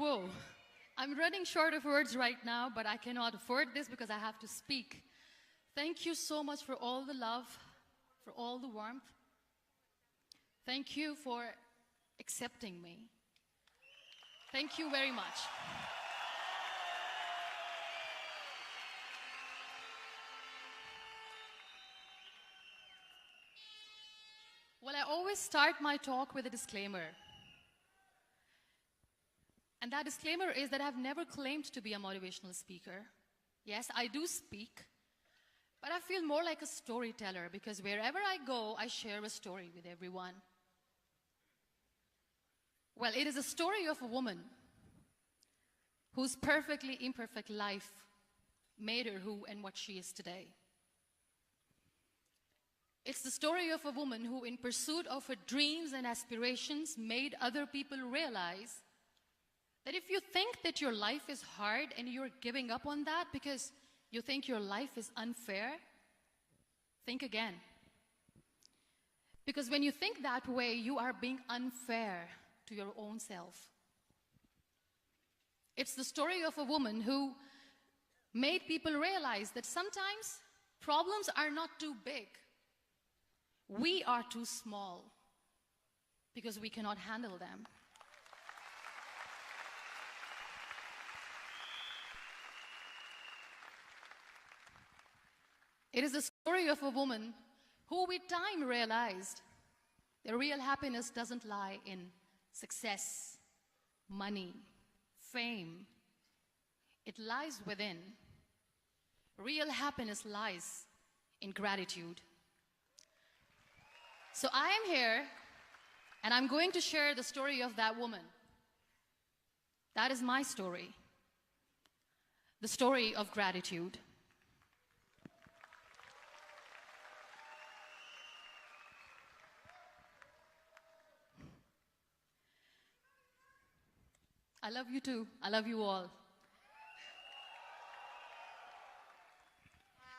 Whoa. I'm running short of words right now, but I cannot afford this because I have to speak. Thank you so much for all the love, for all the warmth. Thank you for accepting me. Thank you very much. Well, I always start my talk with a disclaimer. And that disclaimer is that I've never claimed to be a motivational speaker. Yes, I do speak, but I feel more like a storyteller because wherever I go, I share a story with everyone. Well, it is a story of a woman whose perfectly imperfect life made her who and what she is today. It's the story of a woman who, in pursuit of her dreams and aspirations, made other people realize that if you think that your life is hard and you're giving up on that because you think your life is unfair, think again. Because when you think that way, you are being unfair to your own self. It's the story of a woman who made people realize that sometimes problems are not too big. We are too small because we cannot handle them. It is the story of a woman who with time realized that real happiness doesn't lie in success, money, fame. It lies within. Real happiness lies in gratitude. So I am here, and I'm going to share the story of that woman. That is my story. The story of gratitude. I love you too. I love you all.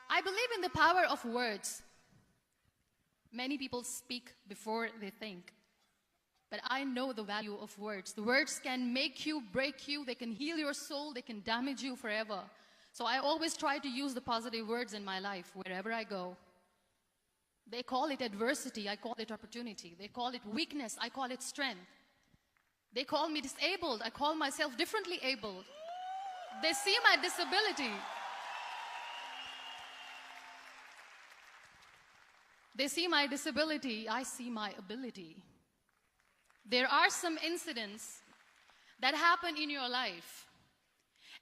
I believe in the power of words. Many people speak before they think. But I know the value of words. The words can make you, break you, they can heal your soul, they can damage you forever. So I always try to use the positive words in my life wherever I go. They call it adversity, I call it opportunity. They call it weakness, I call it strength. They call me disabled, I call myself differently abled. They see my disability. They see my disability, I see my ability. There are some incidents that happen in your life,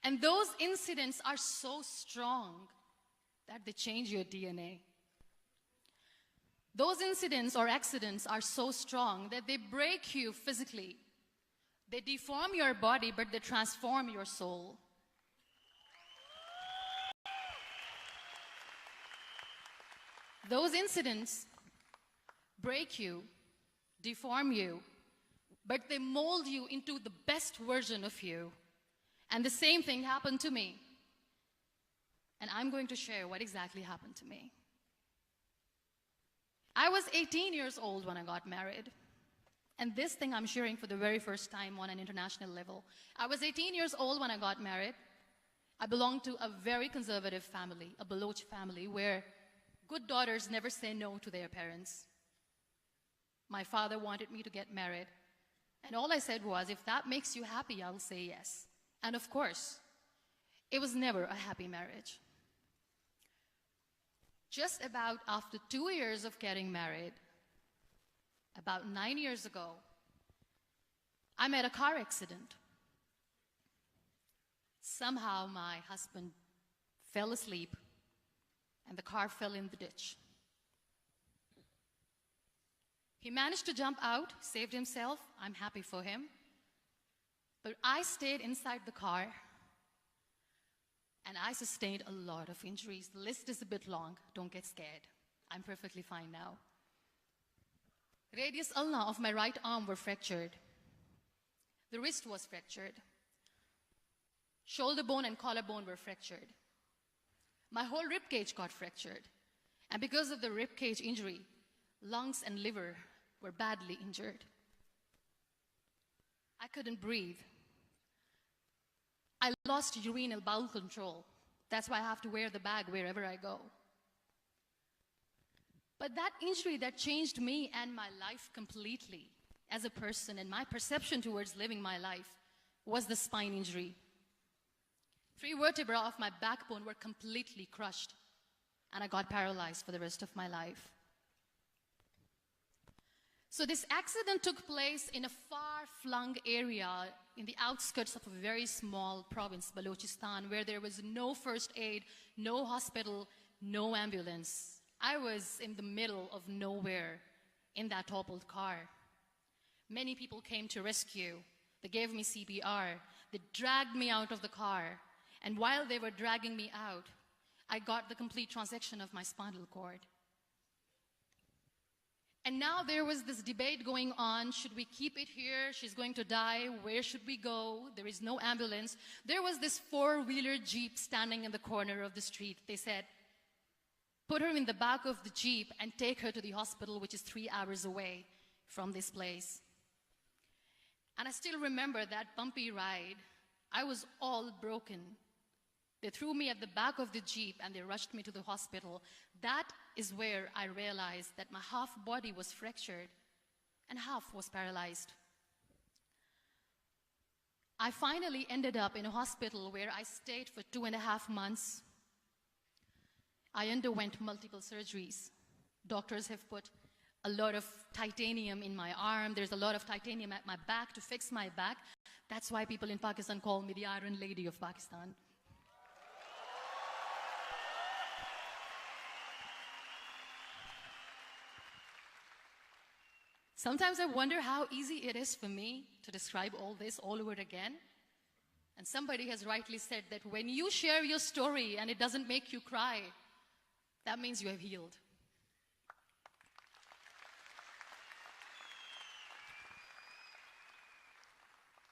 and those incidents are so strong that they change your DNA. Those incidents or accidents are so strong that they break you physically. They deform your body, but they transform your soul. Those incidents break you, deform you, but they mold you into the best version of you. And the same thing happened to me. And I'm going to share what exactly happened to me. I was 18 years old when I got married. And this thing I'm sharing for the very first time on an international level. I was 18 years old when I got married. I belonged to a very conservative family, a Baloch family, where good daughters never say no to their parents. My father wanted me to get married. And all I said was, if that makes you happy, I'll say yes. And of course, it was never a happy marriage. Just about after 2 years of getting married, about 9 years ago, I met a car accident. Somehow my husband fell asleep and the car fell in the ditch. He managed to jump out, saved himself. I'm happy for him. But I stayed inside the car and I sustained a lot of injuries. The list is a bit long. Don't get scared. I'm perfectly fine now. Radius ulna of my right arm were fractured. The wrist was fractured. Shoulder bone and collarbone were fractured. My whole rib cage got fractured. And because of the rib cage injury, lungs and liver were badly injured. I couldn't breathe. I lost urinary bowel control. That's why I have to wear the bag wherever I go. But that injury that changed me and my life completely as a person and my perception towards living my life was the spine injury. 3 vertebrae of my backbone were completely crushed, and I got paralyzed for the rest of my life. So this accident took place in a far-flung area in the outskirts of a very small province, Balochistan, where there was no first aid, no hospital, no ambulance. I was in the middle of nowhere in that toppled car. Many people came to rescue. They gave me CPR. They dragged me out of the car. And while they were dragging me out, I got the complete transection of my spinal cord. And now there was this debate going on. Should we keep it here? She's going to die. Where should we go? There is no ambulance. There was this 4-wheeler Jeep standing in the corner of the street. They said, put her in the back of the Jeep and take her to the hospital, which is 3 hours away from this place. And I still remember that bumpy ride. I was all broken. They threw me at the back of the Jeep and they rushed me to the hospital. That is where I realized that my half body was fractured and half was paralyzed. I finally ended up in a hospital where I stayed for 2.5 months. I underwent multiple surgeries. Doctors have put a lot of titanium in my arm. There's a lot of titanium at my back to fix my back. That's why people in Pakistan call me the Iron Lady of Pakistan. Sometimes I wonder how easy it is for me to describe all this all over again. And somebody has rightly said that when you share your story and it doesn't make you cry, that means you have healed.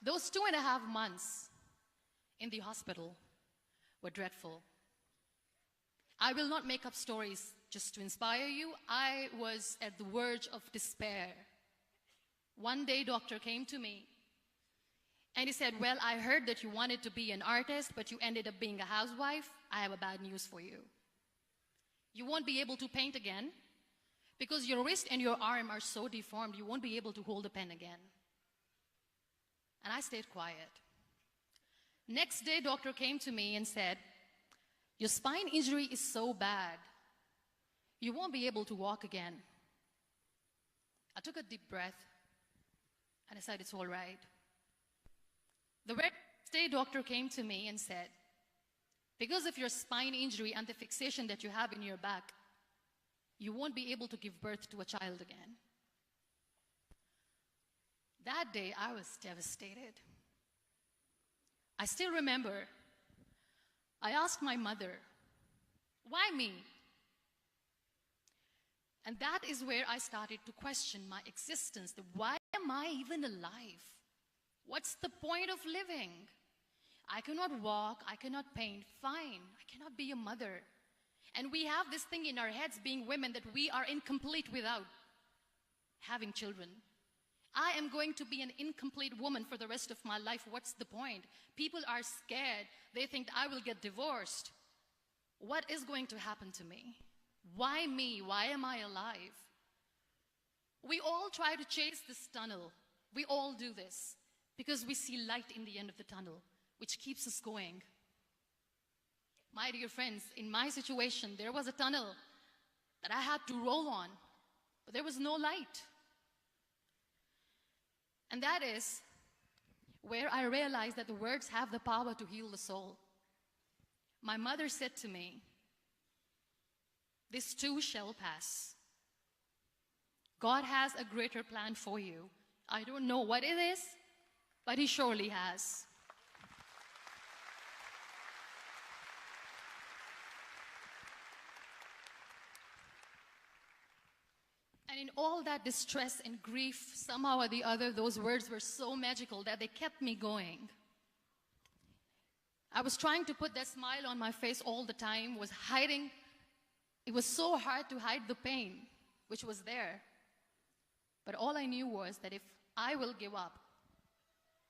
Those 2.5 months in the hospital were dreadful. I will not make up stories just to inspire you. I was at the verge of despair. One day, doctor came to me and he said, well, I heard that you wanted to be an artist, but you ended up being a housewife. I have a bad news for you. You won't be able to paint again because your wrist and your arm are so deformed, you won't be able to hold a pen again. And I stayed quiet. Next day, doctor came to me and said, your spine injury is so bad, you won't be able to walk again. I took a deep breath and I said, it's all right. The next day, doctor came to me and said, because of your spine injury and the fixation that you have in your back, you won't be able to give birth to a child again. That day, I was devastated. I still remember, I asked my mother, why me? And that is where I started to question my existence. Why am I even alive? What's the point of living? I cannot walk, I cannot paint, fine. I cannot be a mother. And we have this thing in our heads, being women, that we are incomplete without having children. I am going to be an incomplete woman for the rest of my life. What's the point? People are scared. They think I will get divorced. What is going to happen to me? Why me? Why am I alive? We all try to chase this tunnel. We all do this because we see light in the end of the tunnel, which keeps us going. My dear friends, in my situation, there was a tunnel that I had to roll on, but there was no light. And that is where I realized that the words have the power to heal the soul. My mother said to me, this too shall pass. God has a greater plan for you. I don't know what it is, but He surely has. And in all that distress and grief, somehow or the other, those words were so magical that they kept me going. I was trying to put that smile on my face all the time, was hiding. It was so hard to hide the pain, which was there. But all I knew was that if I will give up,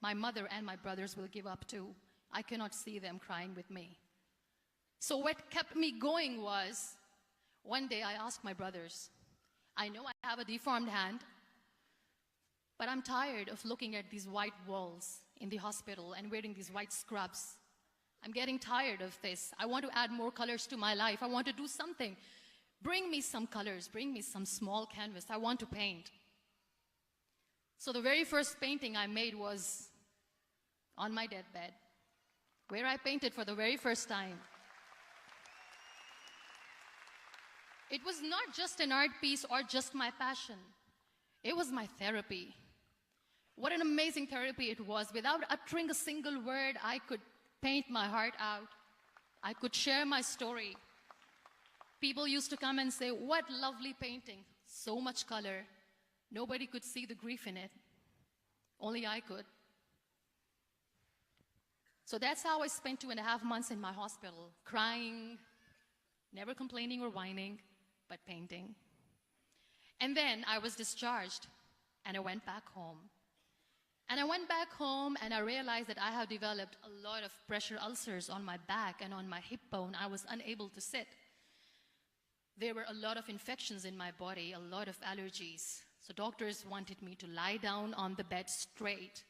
my mother and my brothers will give up too. I cannot see them crying with me. So what kept me going was, one day I asked my brothers, I know I have a deformed hand, but I'm tired of looking at these white walls in the hospital and wearing these white scrubs. I'm getting tired of this. I want to add more colors to my life. I want to do something. Bring me some colors. Bring me some small canvas. I want to paint. So the very first painting I made was on my deathbed, where I painted for the very first time. It was not just an art piece or just my passion. It was my therapy. What an amazing therapy it was. Without uttering a single word, I could paint my heart out. I could share my story. People used to come and say, what lovely painting, so much color. Nobody could see the grief in it. Only I could. So that's how I spent 2.5 months in my hospital, crying, never complaining or whining, but painting. And then I was discharged, and I went back home. And I went back home, and I realized that I have developed a lot of pressure ulcers on my back and on my hip bone. I was unable to sit. There were a lot of infections in my body, a lot of allergies. So doctors wanted me to lie down on the bed straight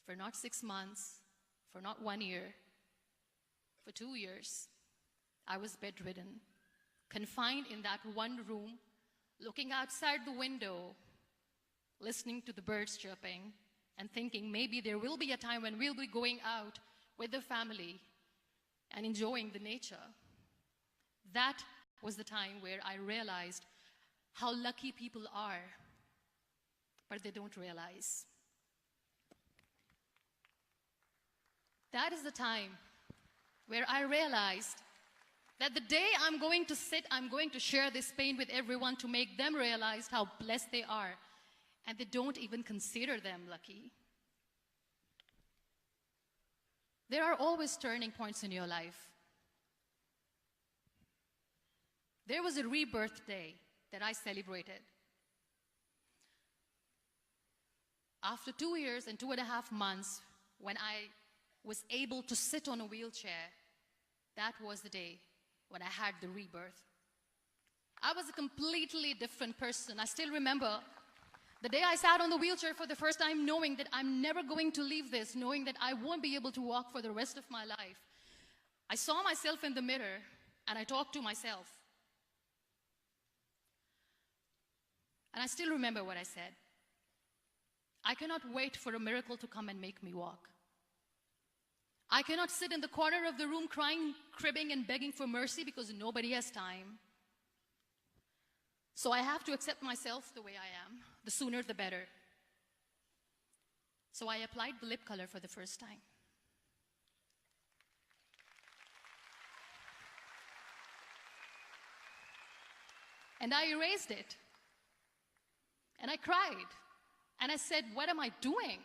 for not 6 months, for not 1 year, for 2 years. I was bedridden, confined in that one room, looking outside the window, listening to the birds chirping, and thinking maybe there will be a time when we'll be going out with the family and enjoying the nature. That was the time where I realized how lucky people are, but they don't realize. That is the time where I realized that the day I'm going to sit, I'm going to share this pain with everyone to make them realize how blessed they are, and they don't even consider them lucky. There are always turning points in your life. There was a rebirth day that I celebrated. After 2 years and 2.5 months, when I was able to sit on a wheelchair, that was the day when I had the rebirth. I was a completely different person. I still remember the day I sat on the wheelchair for the first time, knowing that I'm never going to leave this, knowing that I won't be able to walk for the rest of my life. I saw myself in the mirror, and I talked to myself. And I still remember what I said. I cannot wait for a miracle to come and make me walk. I cannot sit in the corner of the room crying, cribbing, and begging for mercy because nobody has time. So I have to accept myself the way I am. The sooner, the better. So I applied the lip color for the first time. And I erased it. And I cried. And I said, what am I doing?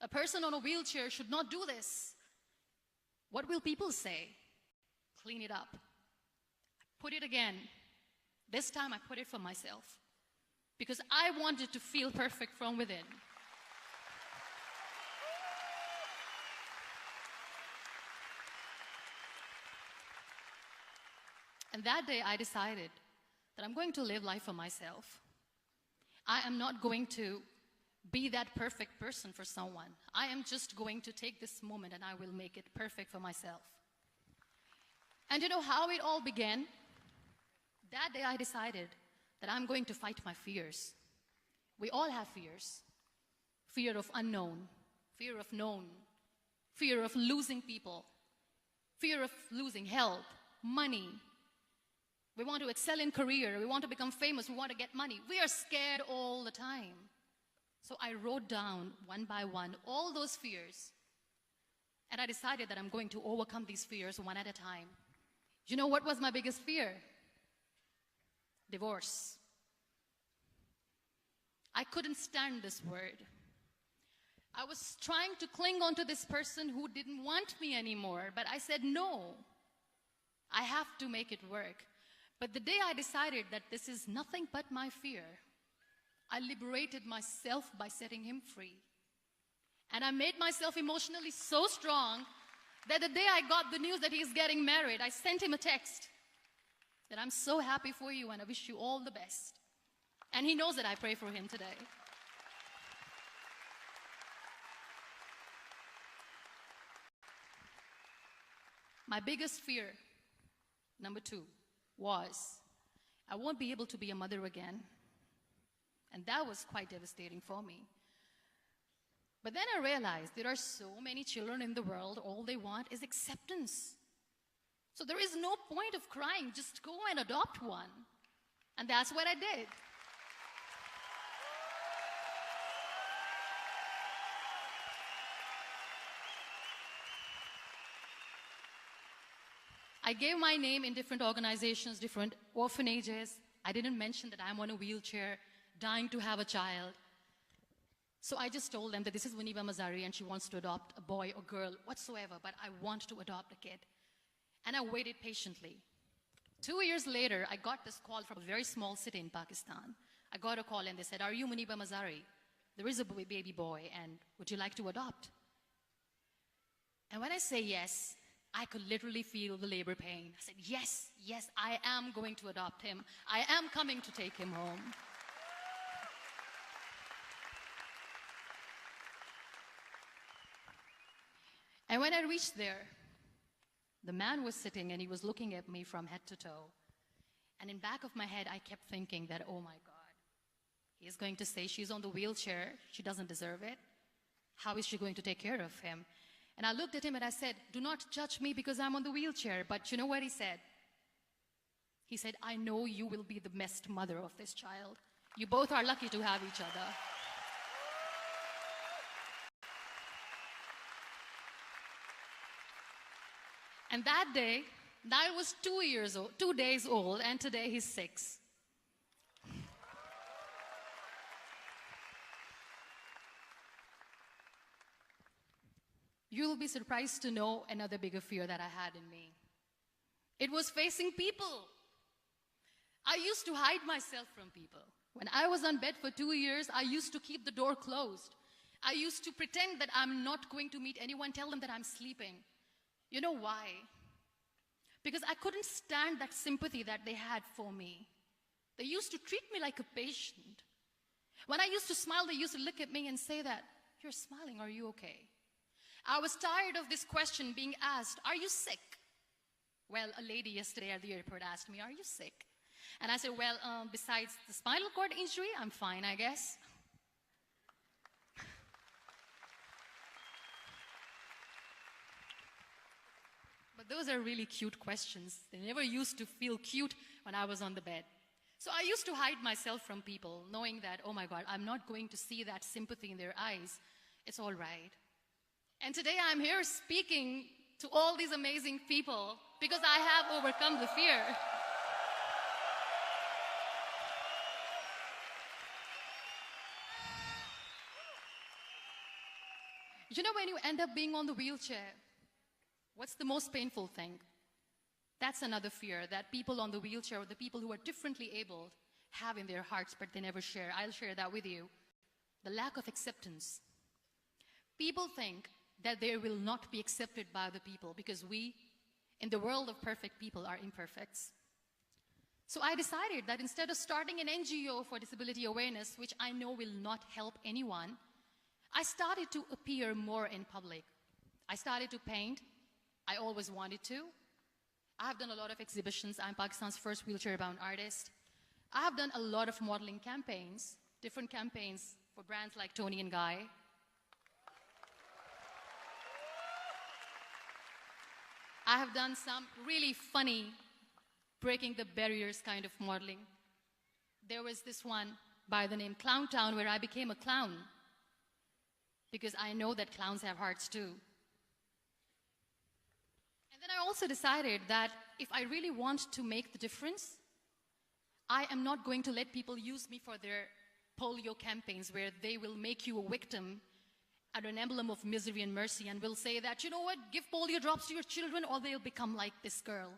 A person on a wheelchair should not do this. What will people say? Clean it up. Put it again. This time I put it for myself, because I wanted to feel perfect from within. And that day I decided that I'm going to live life for myself. I am not going to be that perfect person for someone. I am just going to take this moment and I will make it perfect for myself. And you know how it all began? That day I decided that I'm going to fight my fears. We all have fears. Fear of unknown, fear of known, fear of losing people, fear of losing health, money. We want to excel in career, we want to become famous, we want to get money. We are scared all the time. So I wrote down one by one all those fears, and I decided that I'm going to overcome these fears one at a time. You know what was my biggest fear? Divorce. I couldn't stand this word. I was trying to cling on to this person who didn't want me anymore, but I said, no, I have to make it work. But the day I decided that this is nothing but my fear, I liberated myself by setting him free. And I made myself emotionally so strong that the day I got the news that he's getting married, I sent him a text that I'm so happy for you and I wish you all the best. And he knows that I pray for him today. My biggest fear, number 2, was I won't be able to be a mother again. And that was quite devastating for me. But then I realized there are so many children in the world, all they want is acceptance. So there is no point of crying, just go and adopt one. And that's what I did. I gave my name in different organizations, different orphanages. I didn't mention that I'm on a wheelchair, dying to have a child. So I just told them that this is Muniba Mazaria and she wants to adopt a boy or girl, whatsoever, but I want to adopt a kid. And I waited patiently. 2 years later, I got this call from a very small city in Pakistan. I got a call and they said, "Are you Muniba Mazari? There is a baby boy and would you like to adopt?" And when I say yes, I could literally feel the labor pain. I said, yes, I am going to adopt him. I am coming to take him home. And when I reached there, the man was sitting and he was looking at me from head to toe. And in back of my head, I kept thinking that, oh my God, he's going to say she's on the wheelchair. She doesn't deserve it. How is she going to take care of him? And I looked at him and I said, do not judge me because I'm on the wheelchair. But you know what he said? He said, I know you will be the best mother of this child. You both are lucky to have each other. And that day, I was 2 days old, and today he's 6. You'll be surprised to know another bigger fear that I had in me. It was facing people. I used to hide myself from people. When I was on bed for 2 years, I used to keep the door closed. I used to pretend that I'm not going to meet anyone, tell them that I'm sleeping. You know why? Because I couldn't stand that sympathy that they had for me. They used to treat me like a patient. When I used to smile, they used to look at me and say that, "You're smiling, are you okay?" I was tired of this question being asked, "Are you sick?" Well, a lady yesterday at the airport asked me, "Are you sick?" And I said, well, besides the spinal cord injury, I'm fine, I guess. But those are really cute questions. They never used to feel cute when I was on the bed. So I used to hide myself from people, knowing that, oh my God, I'm not going to see that sympathy in their eyes. It's all right. And today I'm here speaking to all these amazing people because I have overcome the fear. You know, when you end up being on the wheelchair, what's the most painful thing? That's another fear that people on the wheelchair, or the people who are differently abled, have in their hearts, but they never share. I'll share that with you. The lack of acceptance. People think that they will not be accepted by the people because we, in the world of perfect people, are imperfects. So I decided that instead of starting an NGO for disability awareness, which I know will not help anyone, I started to appear more in public. I started to paint. I always wanted to. I have done a lot of exhibitions. I'm Pakistan's first wheelchair-bound artist. I have done a lot of modeling campaigns, different campaigns for brands like Toni and Guy. I have done some really funny, breaking the barriers kind of modeling. There was this one by the name Clown Town where I became a clown because I know that clowns have hearts too. And then I also decided that if I really want to make the difference, I am not going to let people use me for their polio campaigns where they will make you a victim and an emblem of misery and mercy and will say that, you know what, give polio drops to your children or they'll become like this girl.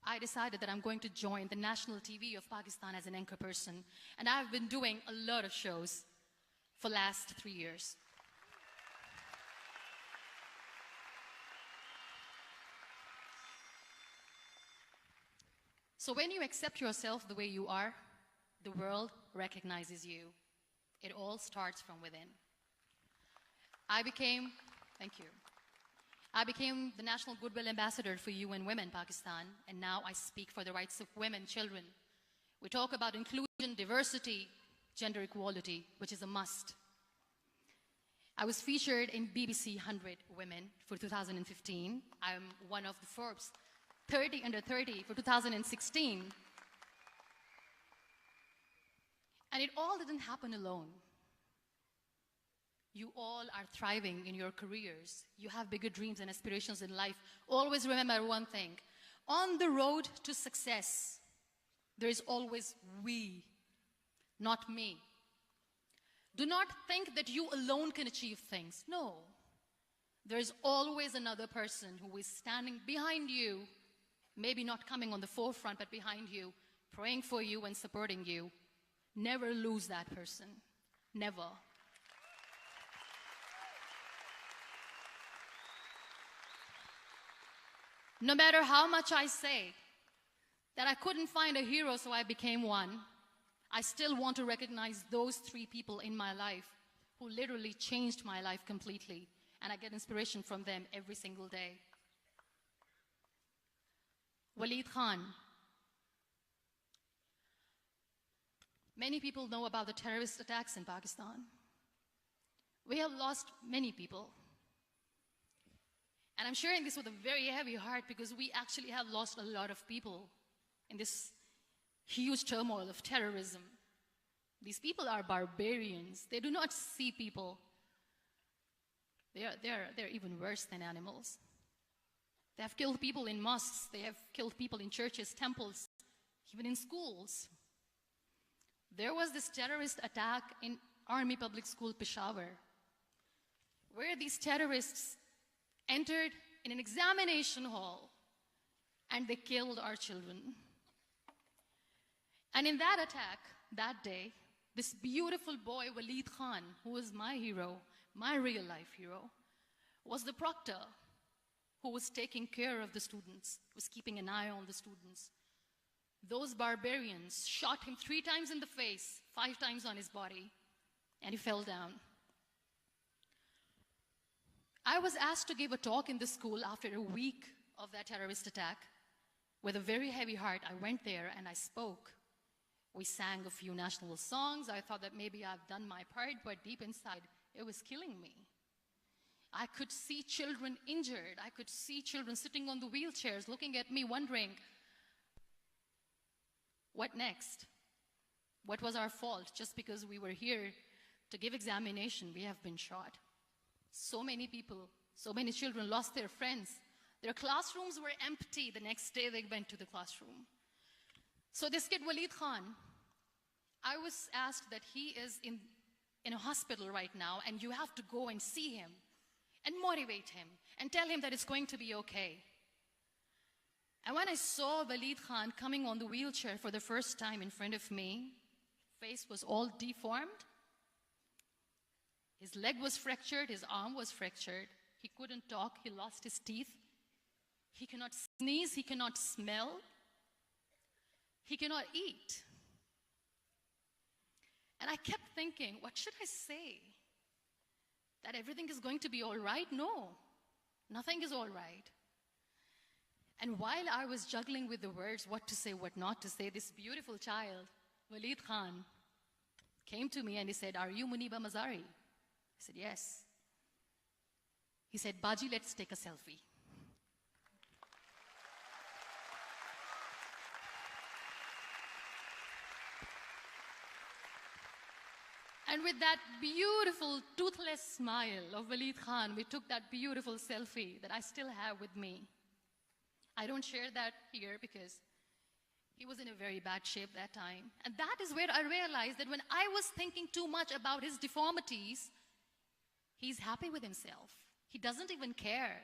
I decided that I'm going to join the national TV of Pakistan as an anchor person. And I've been doing a lot of shows for the last 3 years. So when you accept yourself the way you are, the world recognizes you. It all starts from within. Thank you. I became the National Goodwill Ambassador for UN Women Pakistan, and now I speak for the rights of women, children. We talk about inclusion, diversity, gender equality, which is a must. I was featured in BBC 100 Women for 2015. I'm one of the Forbes 30 under 30 for 2016. And it all didn't happen alone. You all are thriving in your careers. You have bigger dreams and aspirations in life. Always remember one thing. On the road to success, there is always we, not me. Do not think that you alone can achieve things. No. There is always another person who is standing behind you, maybe not coming on the forefront, but behind you, praying for you and supporting you. Never lose that person. Never. No matter how much I say that I couldn't find a hero, so I became one, I still want to recognize those 3 people in my life who literally changed my life completely, and I get inspiration from them every single day. Waleed Khan. Many people know about the terrorist attacks in Pakistan. We have lost many people. And I'm sharing this with a very heavy heart because we actually have lost a lot of people in this huge turmoil of terrorism. These people are barbarians. They do not see people. They're even worse than animals. They have killed people in mosques. They have killed people in churches, temples, even in schools. There was this terrorist attack in Army Public School, Peshawar, where these terrorists entered in an examination hall and they killed our children. And in that attack, that day, this beautiful boy, Waleed Khan, who was my hero, my real life hero, was the proctor who was taking care of the students, was keeping an eye on the students. Those barbarians shot him 3 times in the face, 5 times on his body, and he fell down. I was asked to give a talk in the school after a week of that terrorist attack. With a very heavy heart, I went there and I spoke. We sang a few national songs. I thought that maybe I've done my part, but deep inside, it was killing me. I could see children injured. I could see children sitting on the wheelchairs, looking at me, wondering, what next? What was our fault? Just because we were here to give examination, we have been shot. So many people, so many children lost their friends. Their classrooms were empty. The next day they went to the classroom. So this kid, Waleed Khan, I was asked that he is in a hospital right now, and you have to go and see him and motivate him and tell him that it's going to be okay. And when I saw Waleed Khan coming on the wheelchair for the first time in front of me, face was all deformed. His leg was fractured, his arm was fractured. He couldn't talk, he lost his teeth. He cannot sneeze, he cannot smell. He cannot eat. And I kept thinking, what should I say? That everything is going to be all right? No, nothing is all right. And while I was juggling with the words, what to say, what not to say, this beautiful child, Waleed Khan, came to me and he said, "Are you Muniba Mazaria?" I said, "Yes." He said, "Baji, let's take a selfie." And with that beautiful, toothless smile of Waleed Khan, we took that beautiful selfie that I still have with me. I don't share that here because he was in a very bad shape that time. And that is where I realized that when I was thinking too much about his deformities, he's happy with himself. He doesn't even care.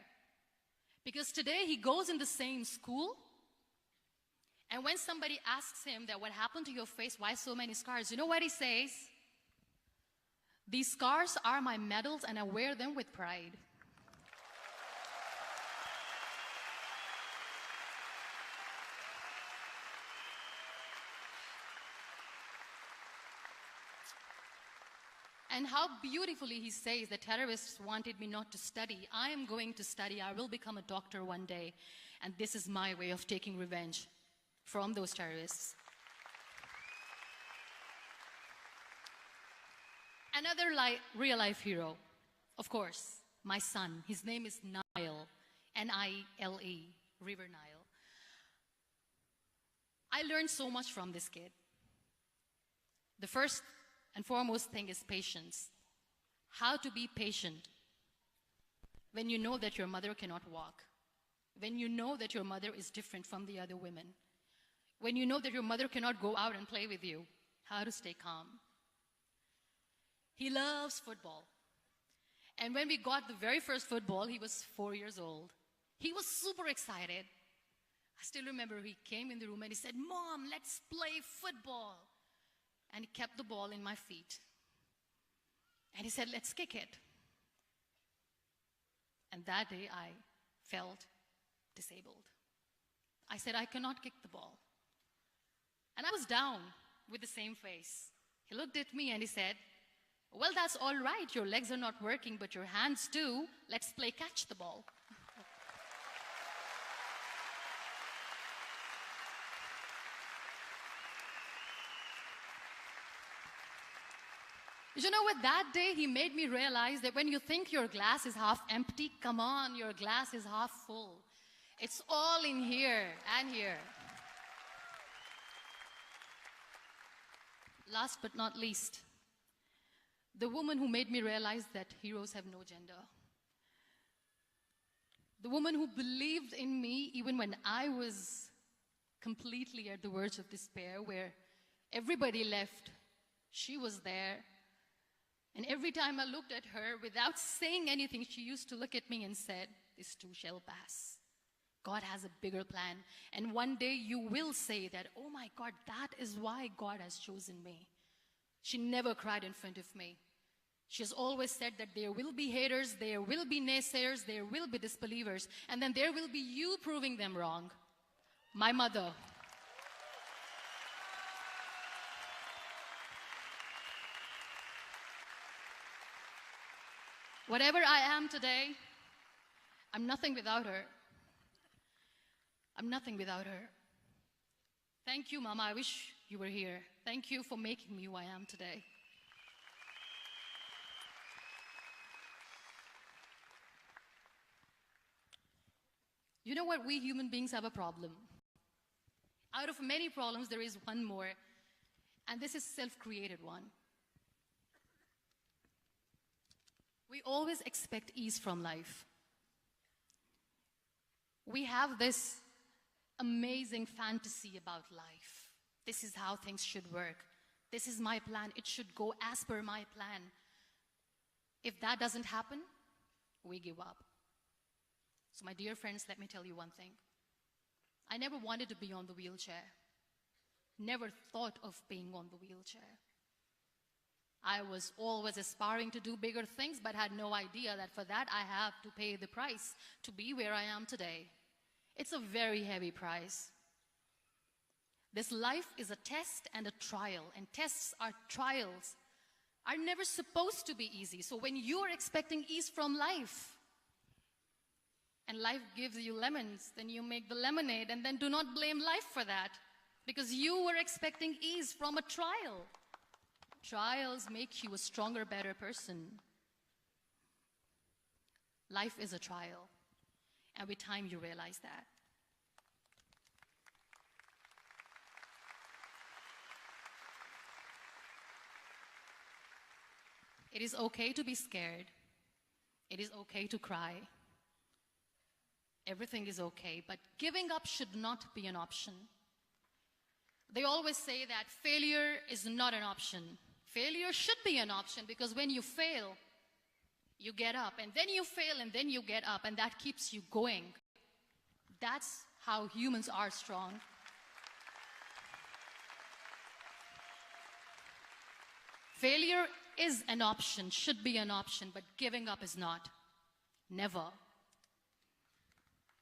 Because today he goes in the same school, and when somebody asks him that, "What happened to your face? Why so many scars?" You know what he says? "These scars are my medals and I wear them with pride." And how beautifully he says the terrorists wanted me not to study. I am going to study. I will become a doctor one day. And this is my way of taking revenge from those terrorists. Another real-life hero, of course, my son. His name is Nile, N-I-L-E, River Nile. I learned so much from this kid. The first and foremost thing is patience. How to be patient when you know that your mother cannot walk, when you know that your mother is different from the other women, when you know that your mother cannot go out and play with you, how to stay calm. He loves football. And when we got the very first football, he was 4 years old. He was super excited. I still remember he came in the room and he said, "Mom, let's play football." And he kept the ball in my feet. And he said, "Let's kick it." And that day I felt disabled. I said, "I cannot kick the ball." And I was down with the same face. He looked at me and he said, "Well, that's all right. Your legs are not working, but your hands do. Let's play catch the ball." You know what? That day he made me realize that when you think your glass is half empty, come on, your glass is half full. It's all in here and here. Last but not least, the woman who made me realize that heroes have no gender. The woman who believed in me even when I was completely at the verge of despair, where everybody left, she was there. And every time I looked at her, without saying anything, she used to look at me and said, "This too shall pass. God has a bigger plan. And one day you will say that, oh my God, that is why God has chosen me." She never cried in front of me. She has always said that there will be haters, there will be naysayers, there will be disbelievers, and then there will be you proving them wrong. My mother. Whatever I am today, I'm nothing without her. I'm nothing without her. Thank you, Mama. I wish you were here. Thank you for making me who I am today. You know what? We human beings have a problem. Out of many problems, there is one more, and this is self-created one. We always expect ease from life. We have this amazing fantasy about life. This is how things should work. This is my plan. It should go as per my plan. If that doesn't happen, we give up. So my dear friends, let me tell you one thing. I never wanted to be on the wheelchair. Never thought of being on the wheelchair. I was always aspiring to do bigger things, but had no idea that for that I have to pay the price to be where I am today. It's a very heavy price. This life is a test and a trial, and tests are trials are never supposed to be easy. So when you're expecting ease from life, and life gives you lemons, then you make the lemonade, and then do not blame life for that, because you were expecting ease from a trial. Trials make you a stronger, better person. Life is a trial, and with time you realize that. It is okay to be scared. It is okay to cry. Everything is okay, but giving up should not be an option. They always say that failure is not an option. Failure should be an option, because when you fail, you get up, and then you fail, and then you get up, and that keeps you going. That's how humans are strong. Failure is an option, should be an option, but giving up is not. Never.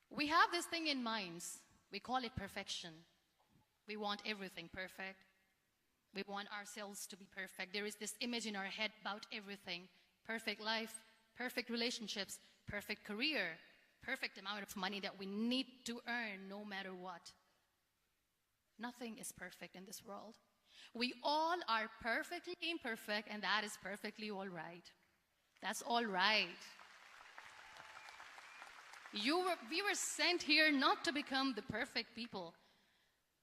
We have this thing in minds. We call it perfection. We want everything perfect. We want ourselves to be perfect. There is this image in our head about everything. Perfect life, perfect relationships, perfect career, perfect amount of money that we need to earn no matter what. Nothing is perfect in this world. We all are perfectly imperfect, and that is perfectly all right. That's all right. We were sent here not to become the perfect people.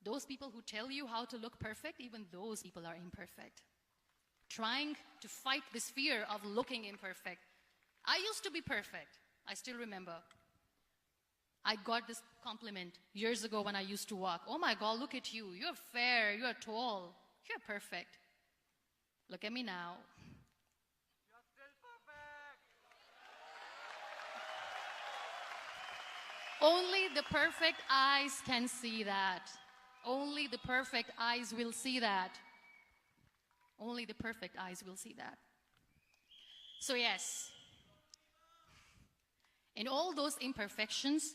Those people who tell you how to look perfect, even those people are imperfect. Trying to fight this fear of looking imperfect. I used to be perfect. I still remember. I got this compliment years ago when I used to walk. Oh my God, look at you. You're fair, you're tall, you're perfect. Look at me now. You're still perfect. Only the perfect eyes can see that. Only the perfect eyes will see that. Only the perfect eyes will see that. So yes, in all those imperfections,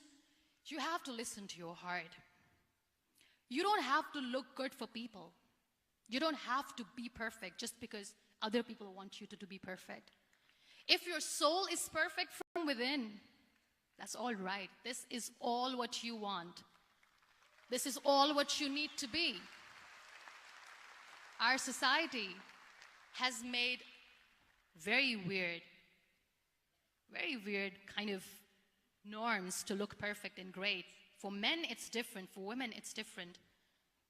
you have to listen to your heart. You don't have to look good for people. You don't have to be perfect just because other people want you to be perfect. If your soul is perfect from within, that's all right. This is all what you want. This is all what you need to be. Our society has made very weird kind of norms to look perfect and great. For men, it's different. For women, it's different.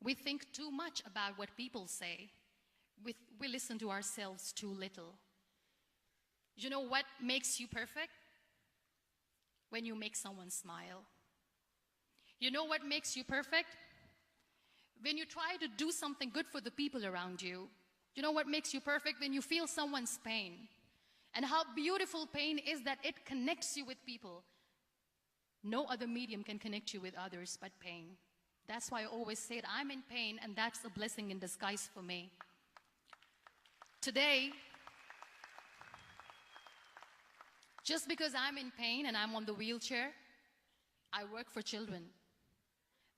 We think too much about what people say. We listen to ourselves too little. You know what makes you perfect? When you make someone smile. You know what makes you perfect? When you try to do something good for the people around you. You know what makes you perfect? When you feel someone's pain. And how beautiful pain is that it connects you with people. No other medium can connect you with others but pain. That's why I always say it, I'm in pain, and that's a blessing in disguise for me. Today, just because I'm in pain and I'm on the wheelchair, I work for children.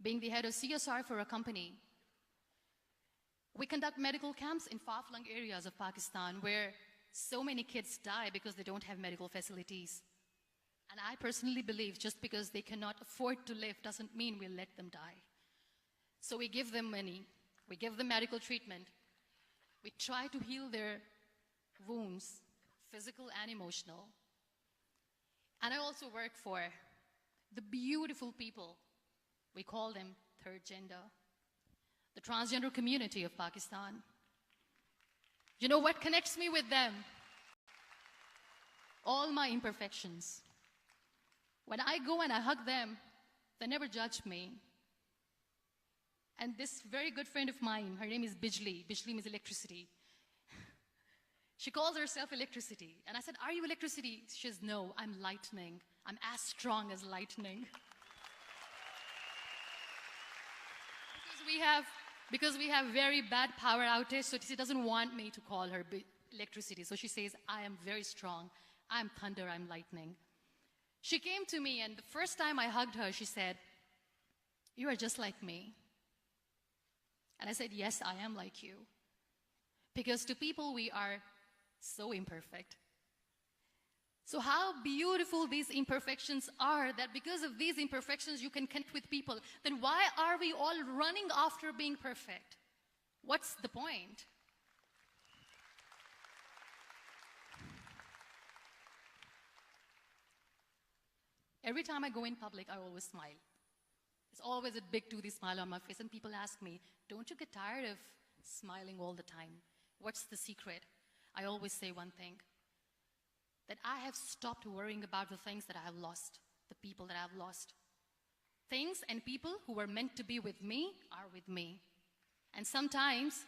Being the head of CSR for a company, we conduct medical camps in far-flung areas of Pakistan where so many kids die because they don't have medical facilities. And I personally believe just because they cannot afford to live doesn't mean we'll let them die. So we give them money, we give them medical treatment, we try to heal their wounds, physical and emotional. And I also work for the beautiful people, we call them third gender, the transgender community of Pakistan. You know what connects me with them? All my imperfections. When I go and I hug them, they never judge me. And this very good friend of mine, her name is Bijli. Bijli means electricity. She calls herself electricity. And I said, are you electricity? She says, no, I'm lightning. I'm as strong as lightning. Because we have very bad power outage, so she doesn't want me to call her electricity. So she says, I am very strong. I'm thunder, I'm lightning. She came to me, and the first time I hugged her, she said, you are just like me. And I said, yes, I am like you. Because to people, we are so imperfect. So how beautiful these imperfections are, that because of these imperfections, you can connect with people. Then why are we all running after being perfect? What's the point? Every time I go in public, I always smile. There's always a big toothy smile on my face, and people ask me, don't you get tired of smiling all the time? What's the secret? I always say one thing, that I have stopped worrying about the things that I have lost, the people that I have lost. Things and people who were meant to be with me are with me. And sometimes,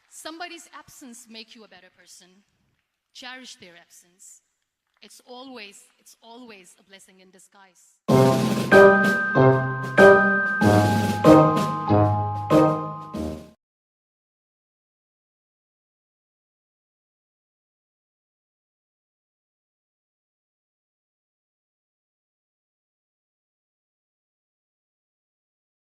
somebody's absence makes you a better person. Cherish their absence. It's always a blessing in disguise.